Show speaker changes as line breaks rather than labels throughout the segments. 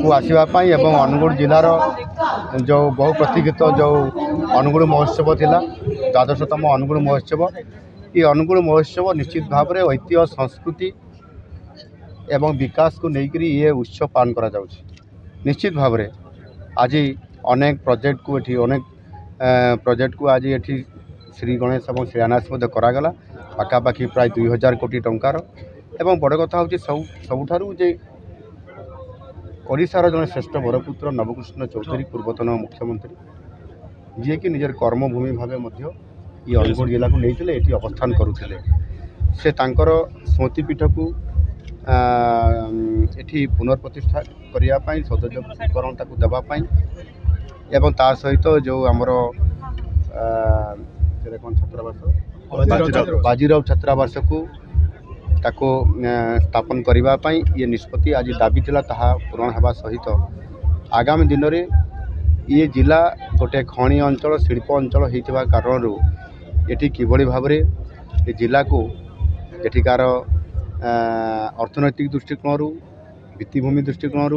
को आसवाई एवं अनुगुल जिलार जो बहु प्रतीक्षित जो अनुगुल महोत्सव थिला 12तम अनुगुल महोत्सव ये अनुगुल महोत्सव निश्चित भाव में ऐतिह्य संस्कृति एवं विकास को लेकर ये उत्सव पालन करा जाउछि। निश्चित भाव में आज अनेक प्रोजेक्ट को ये अनेक प्रोजेक्ट को आज ये श्री गणेश और शिलान्यास करागला पाखापाखि प्राय 2000 कोटी टंकार एवं बड़ कथा हूँ सबुठारु जे ओडिशार जड़े श्रेष्ठ बरपुत्र नवकृष्ण चौधरी पूर्वतन मुख्यमंत्री जी कि निजर कर्मभूमि भाव ये अनुगुल जिला को नहीं ये अवस्थान करुले से तांकर स्मृतिपीठ को एठी पुनर्प्रतिष्ठा करने सौंदर्यकरण देवाई एवं ता सहित जो आमर छात्रावास बाजीराव छात्रावास को ताको स्थापन करने ये निष्पत्ति आज दाबी थिला ताहा पूरण होगा सहित आगामी दिन में ये जिला गोटे खनि अंचल शिल्प अंचल होता कारण ये किभली भाव में ये जिला को एठिकार अर्थनैतिक दृष्टिकोण भित्तिभूमि दृष्टिकोण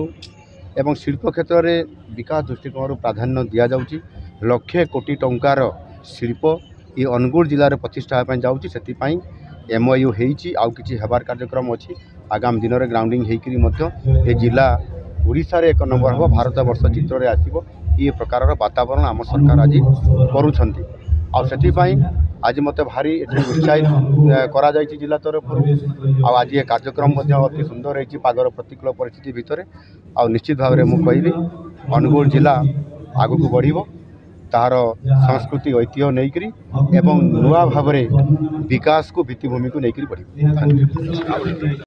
एवं शिल्प क्षेत्र में विकास दृष्टिकोण प्राधान्य दि जाउछि। लक्षे कोटी टंकार शिल्प ये अनुगुल जिले में प्रतिष्ठा जाउछि। सेतिपई MOU होइछि आउ किछि हेबार कार्यक्रम अछि। आगामी दिन में ग्राउंडिंग होकर ये जिला ओडिशा रे 1 नंबर हो भारत वर्ष चित्र में आसीबो ये प्रकार वातावरण आम सरकार आज करुछंती। आउ सेतिपई आज मत भारी उत्साहित करा जायछि जिला तरफ आज ये कार्यक्रम अति सुंदर है पागर प्रतिकूल परिस्थिति भितर आ निश्चित भाव में मुझे अनुगुल जिला आग को बढ़ तार संस्कृति ऐतिह्य नहींकरी एवं नुआ भाव में विकास को भित्तिभूमि को लेकर बढ़।